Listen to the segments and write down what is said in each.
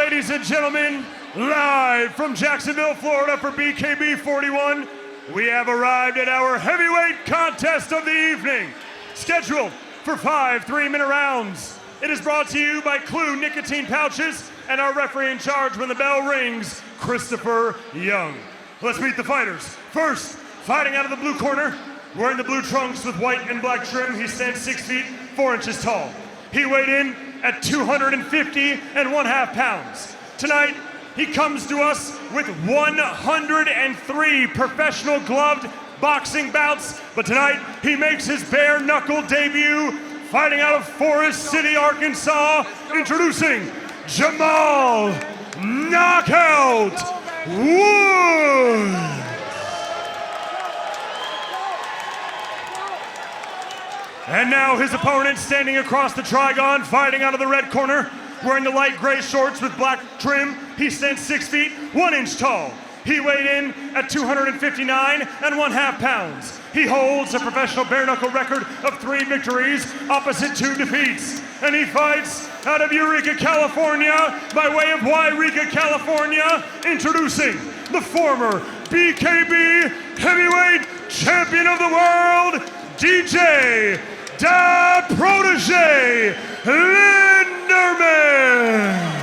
ladies and gentlemen, live from Jacksonville, Florida for BKB 41, we have arrived at our heavyweight contest of the evening, scheduled for 5 3-minute rounds. It is brought to you by Clue Nicotine Pouches and our referee in charge when the bell rings, Christopher Young. Let's meet the fighters. First, fighting out of the blue corner, wearing the blue trunks with white and black trim, he stands 6 feet 4 inches tall. He weighed in at 250.5 pounds. Tonight, he comes to us with 103 professional gloved boxing bouts, but tonight he makes his bare knuckle debut, fighting out of Forest City, Arkansas, introducing Jamal Knockout Woods. And now his opponent standing across the Trigon, fighting out of the red corner, wearing the light gray shorts with black trim. He stands 6 feet 1 inch tall. He weighed in at 259.5 pounds. He holds a professional bare knuckle record of 3 victories, opposite 2 defeats. And he fights out of Eureka, California, by way of Yreka, California, introducing the former BKB Heavyweight Champion of the World, DJ Protege Linderman.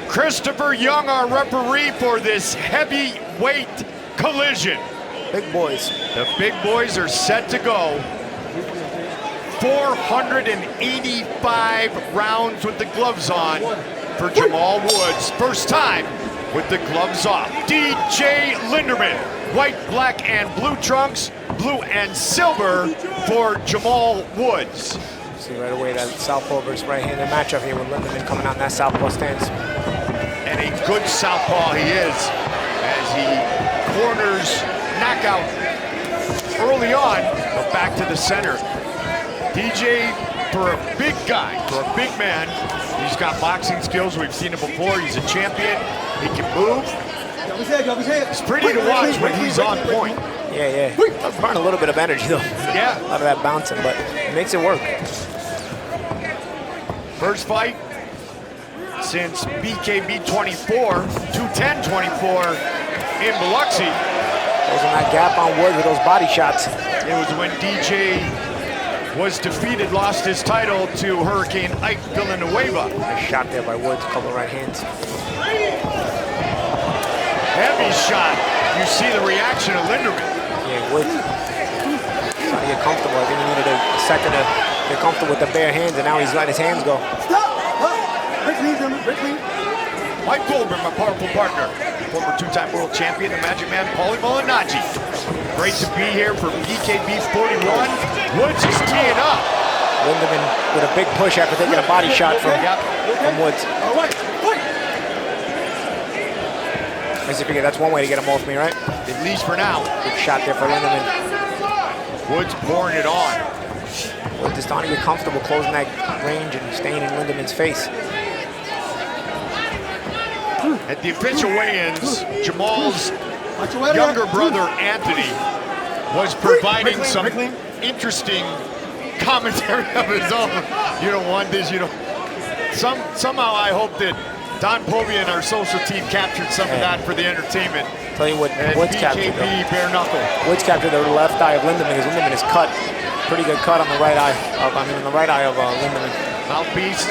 Christopher Young, our referee for this heavyweight collision. Big boys. The big boys are set to go. 485 rounds with the gloves on for Jamal Woods. First time with the gloves off. DJ Linderman, white, black, and blue trunks, blue and silver for Jamal Woods. See right away that southpaw versus right-handed matchup here with Linderman coming out in that southpaw stance. And a good southpaw he is, as he corners knockout early on, but back to the center. DJ, for a big guy, for a big man, he's got boxing skills. We've seen it before. He's a champion. He can move. It's pretty to watch when he's on point. Yeah. Does burn a little bit of energy though. Yeah. A lot of that bouncing, but it makes it work. First fight since BKB 24, 210-24 in Biloxi. Closing that gap on Woods with those body shots. It was when DJ was defeated, lost his title to Hurricane Ike Villanueva. Nice shot there by Woods, couple of right hands. Heavy shot. You see the reaction of Linderman. Yeah, Woods trying to get comfortable. I think he needed a second to get comfortable with the bare hands, and now he's letting his hands go. Mike Goldberg, my powerful partner, former 2-time world champion, the Magic Man, Paulie Malignaggi. Great to be here for BKB 41. Woods is teeing up. Linderman with a big push after taking a body shot from Woods. As you figure, that's one way to get him off me, right? At least for now. Big shot there for Linderman. Woods pouring it on. Woods is starting to get comfortable closing that range and staying in Linderman's face. At the official weigh-ins, Jamal's younger brother, Anthony, was providing some interesting commentary of his own. You don't want this, you don't. Somehow I hope that Don Povia and our social team captured some of that for the entertainment. Tell you what, Woods captured BKB bare knuckle. Woods captured the left eye of Linderman because Linderman is cut. Pretty good cut on the right eye. On the right eye of Linderman. Mouthpiece.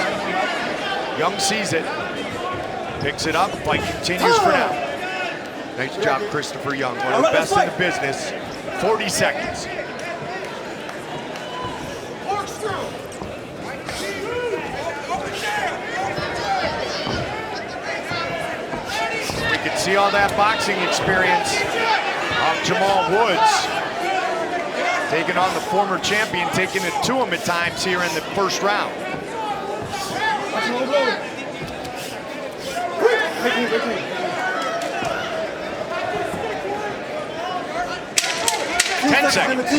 Young sees it. Picks it up. Fight continues for now. Nice job, Christopher Young. One of the best in the business. 40 seconds. We can see all that boxing experience of Jamal Woods. Taking on the former champion, taking it to him at times here in the first round. 10 seconds.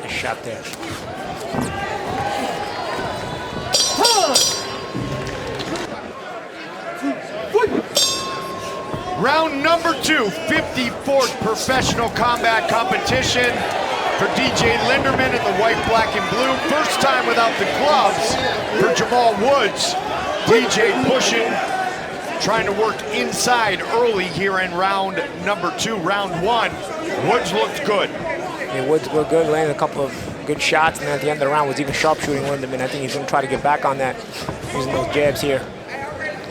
Nice shot there. Round number 2, 54th professional combat competition for DJ Linderman in the white, black, and blue. First time without the gloves for Jamal Woods. DJ pushing, trying to work inside early here in round number 2. Round 1, Woods looked good. Yeah, Woods looked good, landed a couple of good shots, and then at the end of the round was even sharpshooting Linderman. I think he's going to try to get back on that, using those jabs here.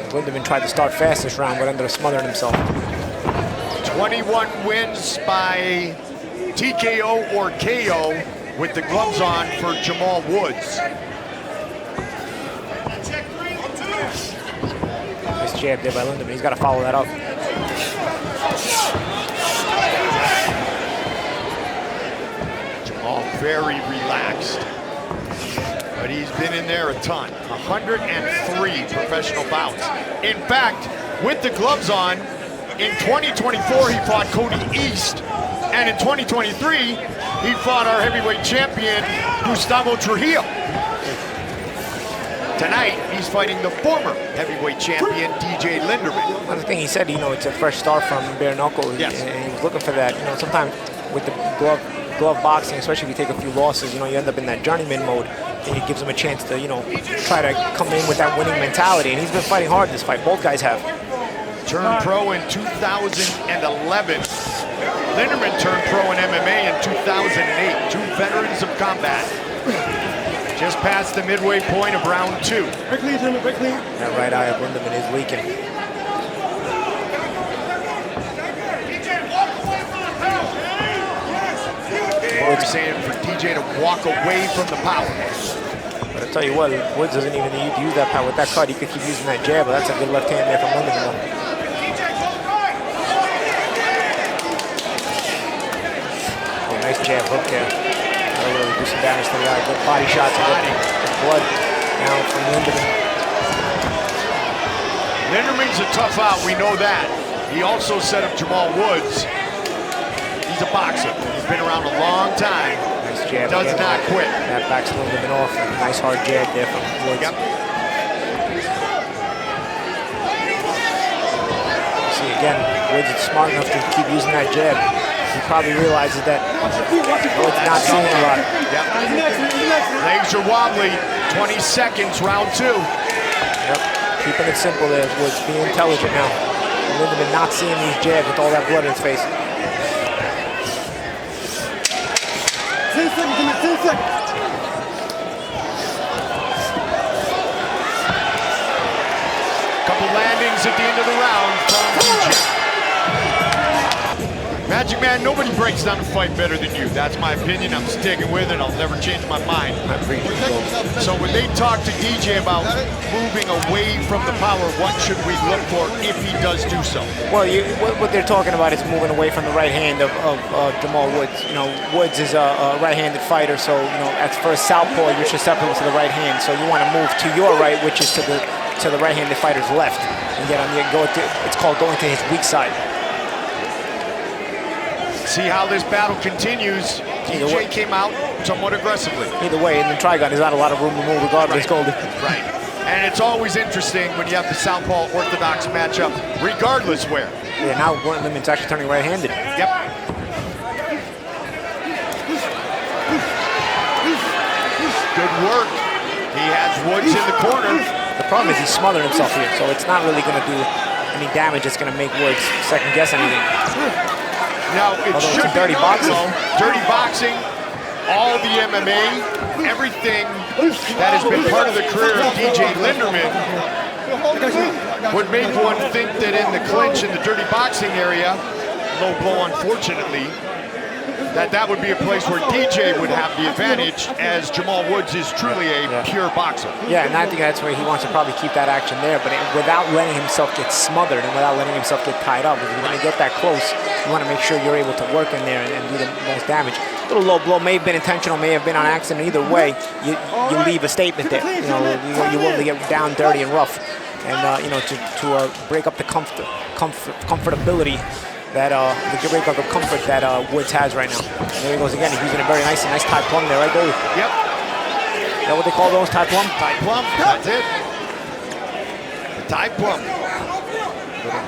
Linderman tried to start fast this round, but ended up smothering himself. 21 wins by TKO or KO with the gloves on for Jamal Woods. Nice jab there by Linderman. He's got to follow that up. Jamal very relaxed, but he's been in there a ton. 103 professional bouts. In fact, with the gloves on, in 2024 he fought Cody East, and in 2023 he fought our heavyweight champion Gustavo Trujillo. Tonight he's fighting the former heavyweight champion DJ Linderman. Another thing he said, it's a fresh start from bare knuckle, yes. And he was looking for that. Sometimes with the glove boxing, especially if you take a few losses, you end up in that journeyman mode, and it gives him a chance to, try to come in with that winning mentality. And he's been fighting hard this fight. Both guys have. Turned pro in 2011. Linderman turned pro in MMA in 2008. Two veterans of combat. Just past the midway point of round 2. That right eye of Linderman is leaking. Woods saying for DJ to walk away from the power. But I tell you what, Woods doesn't even need to use that power. With that cut, he could keep using that jab, but that's a good left hand there from Linderman. Oh, nice jab hook there. That'll really do some damage to the eye. Good body shots and good blood now from Linderman. Linderman's a tough out, we know that. He also set up Jamal Woods. He's a boxer. He's been around a long time. Nice jab. Does not quit. That backs Linderman off. Nice hard jab there from Woods. Yep. See again, Woods is smart enough to keep using that jab. He probably realizes that Woods not seeing a lot. Yep. Legs are wobbly. 20 seconds, round 2. Yep. Keeping it simple there, Woods being intelligent now. Linderman not seeing these jabs with all that blood in his face. 10 seconds, 10 seconds. Couple landings at the end of the round from DJ. Magic Man, nobody breaks down a fight better than you. That's my opinion. I'm sticking with it. I'll never change my mind. So when they talk to DJ about moving away from the power, what should we look for if he does do so? Well, what they're talking about is moving away from the right hand of Jamal Woods. Woods is a right-handed fighter, so as for a southpaw, you're susceptible to the right hand. So you want to move to your right, which is to the right-handed fighter's left, and get on the it's called going to his weak side. See how this battle continues. DJ came out somewhat aggressively. Either way, in the Trigon, there's not a lot of room to move regardless, Goldie. Right. And it's always interesting when you have the southpaw orthodox matchup, regardless where. Yeah, now Linderman's actually turning right-handed. Yep. Good work. He has Woods in the corner. The problem is he's smothering himself here, so it's not really going to do any damage. It's going to make Woods second-guess anything. Now, it should be dirty boxing. Dirty boxing, all the MMA, everything that has been part of the career of DJ Linderman would make one think that in the clinch, in the dirty boxing area, low blow unfortunately, that would be a place where DJ would have the advantage, as Jamal Woods is truly a pure boxer. Yeah, and I think that's where he wants to probably keep that action there, but without letting himself get smothered and without letting himself get tied up. If you're going to get that close, you want to make sure you're able to work in there and do the most damage. A little low blow may have been intentional, may have been on accident. Either way, you leave a statement there. You're willing to get down dirty and rough, and to break up the comfortability that the break up the comfort that Woods has right now. There he goes again. He's using it very nicely. Nice tie plum there, right, Goldie? Yep. Is that what they call those, tie plum? Tie plum. That's it. The tie plum.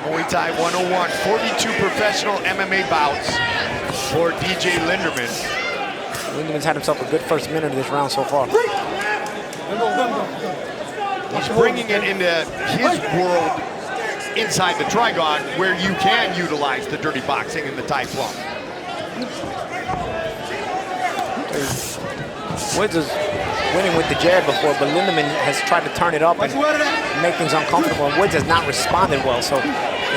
Muay Thai 101, 42 professional MMA bouts for DJ Linderman. Linderman's had himself a good first minute of this round so far. He's bringing it into his world inside the Trigon, where you can utilize the dirty boxing and the Thai flow. Woods is winning with the jab before, but Linderman has tried to turn it up and make things uncomfortable, and Woods has not responded well, so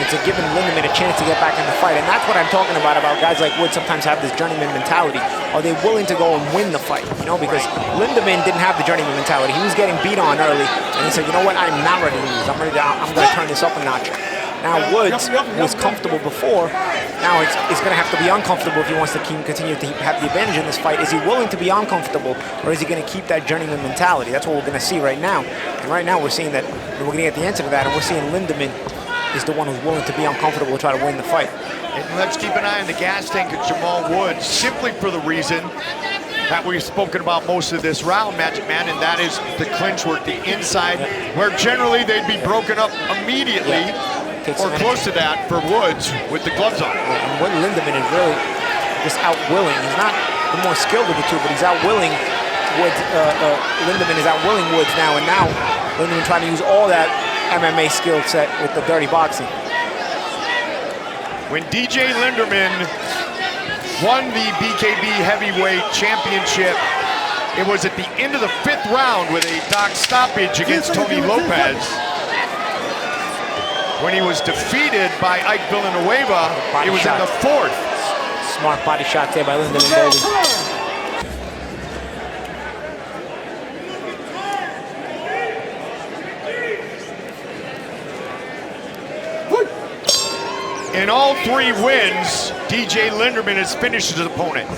it's giving Linderman a chance to get back in the fight, and that's what I'm talking about guys like Woods sometimes have this journeyman mentality. Are they willing to go and win the fight? You know, because Linderman didn't have the journeyman mentality. He was getting beat on early, and he said, you know what, I'm not ready to lose. I'm going to turn this up a notch. Now Woods was comfortable before. Now it's going to have to be uncomfortable if he wants to continue to have the advantage in this fight. Is he willing to be uncomfortable, or is he going to keep that journeyman mentality? That's what we're going to see right now. And right now we're seeing that we're going to get the answer to that, and we're seeing Linderman is the one who's willing to be uncomfortable to try to win the fight. And let's keep an eye on the gas tank of Jamal Woods, simply for the reason that we've spoken about most of this round, Magic Man, and that is the clinch work, the inside, where generally they'd be broken up immediately. Or close to that for Woods with the gloves on. And what Linderman is really just outwilling. He's not the more skilled of the two, but he's outwilling Woods. Linderman is outwilling Woods now, and now Linderman trying to use all that MMA skill set with the dirty boxing. When DJ Linderman won the BKB Heavyweight Championship, it was at the end of the 5th round with a dock stoppage against Tony Lopez. When he was defeated by Ike Villanueva, it was in the 4th. Smart body shot there by Linderman. In all 3 wins, DJ Linderman has finished his opponent.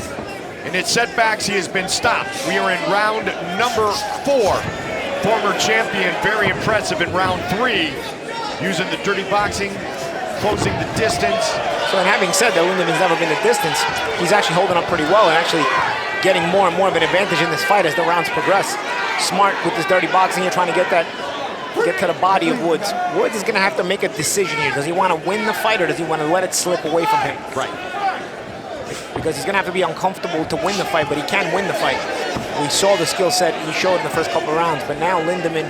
In its setbacks, he has been stopped. We are in round number 4. Former champion, very impressive in round 3. Using the dirty boxing, closing the distance. So, and having said that Linderman's never been the distance, he's actually holding up pretty well and actually getting more and more of an advantage in this fight as the rounds progress. Smart with this dirty boxing here, trying to get to the body of Woods. Woods is going to have to make a decision here. Does he want to win the fight, or does he want to let it slip away from him? Right. Because he's going to have to be uncomfortable to win the fight, but he can win the fight. We saw the skill set he showed in the first couple of rounds, but now Linderman,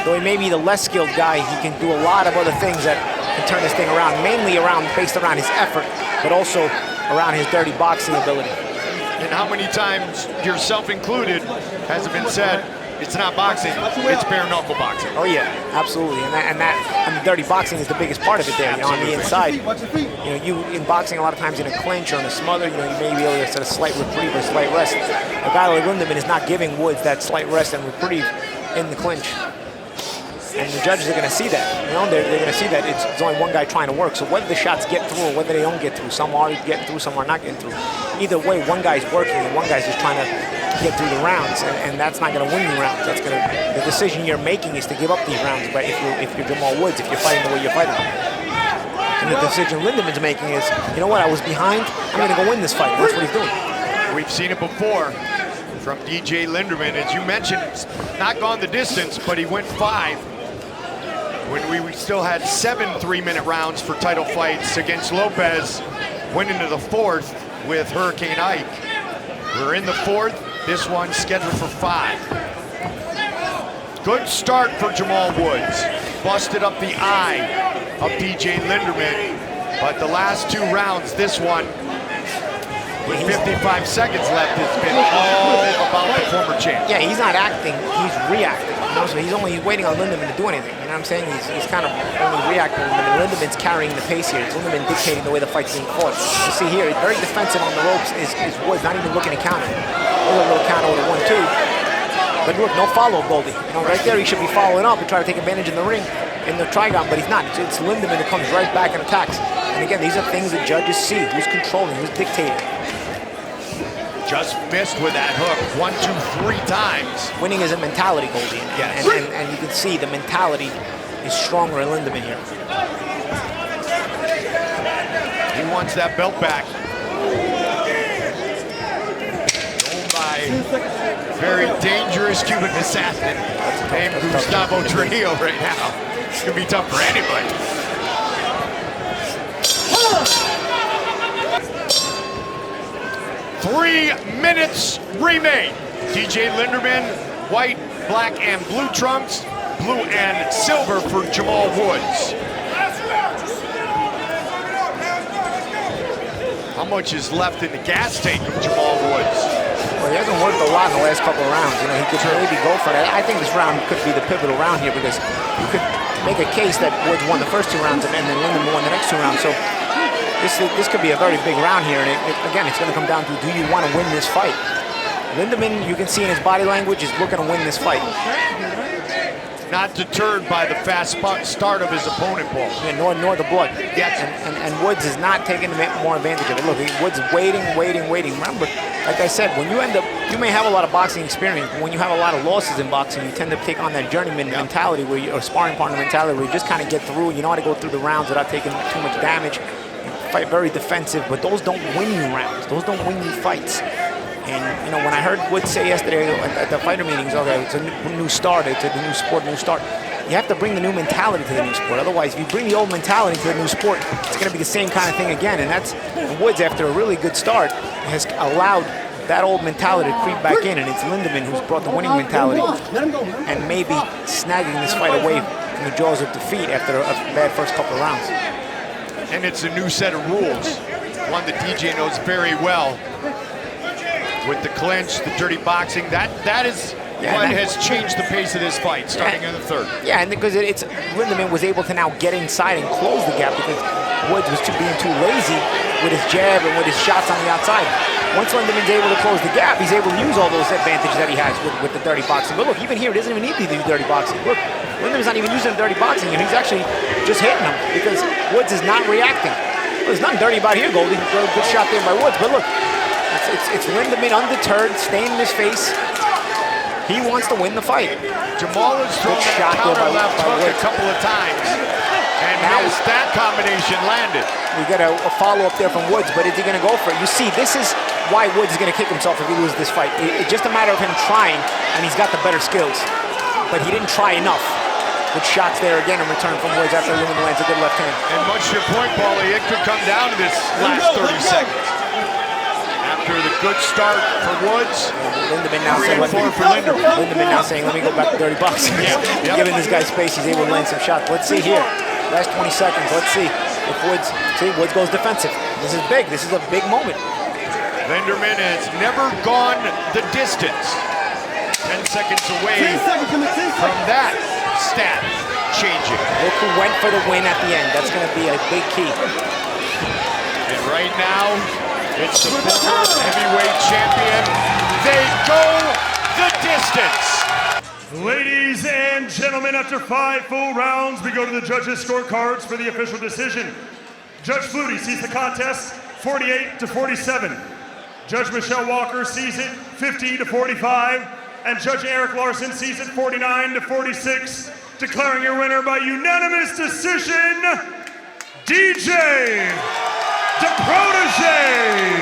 though he may be the less skilled guy, he can do a lot of other things that can turn this thing around, mainly based around his effort, but also around his dirty boxing ability. And how many times, yourself included, has it been said, it's not boxing, it's bare knuckle boxing? Oh yeah, absolutely, and the dirty boxing is the biggest part of it there. You know, on the inside, you know, you in boxing a lot of times in a clinch or in a smother, you know, you may be able to get a slight reprieve or slight rest. A guy like Linderman is not giving Woods that slight rest and reprieve in the clinch. And the judges are going to see that. You know, they're going to see that it's only one guy trying to work. So whether the shots get through or whether they don't get through, some are getting through, some are not getting through. Either way, one guy's working and one guy's just trying to get through the rounds, and that's not going to win you rounds. That's going to, the decision you're making is to give up these rounds. But if you're Jamal Woods, if you're fighting the way you're fighting, and the decision Linderman's making is, you know what, I was behind, I'm going to go win this fight. That's what he's doing. We've seen it before from DJ Linderman. As you mentioned, not gone the distance, but he went 5. When we still had 7 3-minute rounds for title fights against Lopez, went into the 4th with Hurricane Ike. We're in the 4th, this one scheduled for 5. Good start for Jamal Woods. Busted up the eye of DJ Linderman, but the last 2 rounds, this one, with 55 seconds left, it's been all about the former champ. Yeah, he's not acting, he's reacting. You know, so he's waiting on Linderman to do anything. You know what I'm saying? He's kind of only reacting. And Linderman's carrying the pace here. It's Linderman dictating the way the fight's being fought. You see here, very defensive on the ropes is Woods, not even looking to counter. There's a little counter with a 1-2. But look, no follow, Goldie. You know, right there he should be following up and trying to take advantage in the ring, in the Trigon, but he's not. It's Linderman who comes right back and attacks. And again, these are things that judges see. Who's controlling, who's dictating. Just missed with that hook 1, 2, 3 times. Winning is a mentality, Goldie. Yes. And you can see the mentality is stronger in Linderman here. He wants that belt back. Owned by very dangerous Cuban assassin named Gustavo Trujillo right now. It's gonna be tough for anybody. 3 minutes remain. DJ Linderman, white, black, and blue trunks. Blue and silver for Jamal Woods. How much is left in the gas tank of Jamal Woods? Well, he hasn't worked a lot in the last couple of rounds. You know, he could maybe go for that. I think this round could be the pivotal round here because you could make a case that Woods won the first 2 rounds and then Linderman won the next 2 rounds. So this could be a very big round here. And again, it's going to come down to, do you want to win this fight? Linderman, you can see in his body language, is looking to win this fight. Not deterred by the fast start of his opponent, Paul. Yeah, nor the blood. Yes. And Woods is not taking more advantage of it. Look, Woods waiting. Remember, like I said, when you end up, you may have a lot of boxing experience, but when you have a lot of losses in boxing, you tend to take on that journeyman mentality or sparring partner mentality where you just kind of get through. You know how to go through the rounds without taking too much damage. You fight very defensive, but those don't win you rounds. Those don't win you fights. And, you know, when I heard Woods say yesterday at the fighter meetings, okay, it's a new start, it's a new sport, new start. You have to bring the new mentality to the new sport. Otherwise, if you bring the old mentality to the new sport, it's going to be the same kind of thing again. And that's Woods, after a really good start, has allowed that old mentality to creep back in. And it's Linderman who's brought the winning mentality and maybe snagging this fight away from the jaws of defeat after a bad first couple of rounds. And it's a new set of rules, one that DJ knows very well. With the clinch, the dirty boxing, that is what has changed the pace of this fight, starting in the 3rd. Yeah, and because Linderman was able to now get inside and close the gap because Woods was being too lazy with his jab and with his shots on the outside. Once Linderman's able to close the gap, he's able to use all those advantages that he has with the dirty boxing. But look, even here, he doesn't even need to do dirty boxing. Look, Linderman's not even using dirty boxing, and he's actually just hitting him because Woods is not reacting. Well, there's nothing dirty about here, Goldie. Good shot there by Woods, but look. It's Linderman undeterred, staying in his face. He wants to win the fight. Jamal has thrown that counter left hook a couple of times and missed that combination landed. We got a follow-up there from Woods, but is he going to go for it? You see, this is why Woods is going to kick himself if he loses this fight. It's just a matter of him trying, and he's got the better skills. But he didn't try enough. Good shots there again in return from Woods after Linderman lands a good left hand. And much to your point, Paulie, it could come down to this last 30 seconds. After the good start for Woods, Linderman now saying, Linderman now saying, let me go back to dirty boxing. Giving this guy space, he's able to land some shots. Let's see here. Last 20 seconds. Let's see if Woods goes defensive. This is big. This is a big moment. Linderman has never gone the distance. 10 seconds away from that stat changing. Look who went for the win at the end. That's going to be a big key. And right now, it's the former heavyweight champion. They go the distance. Ladies and gentlemen, after 5 full rounds, we go to the judges' scorecards for the official decision. Judge Flutie sees the contest 48-47. Judge Michelle Walker sees it 50-45. And Judge Eric Larson sees it 49-46. Declaring your winner by unanimous decision, DJ the Protege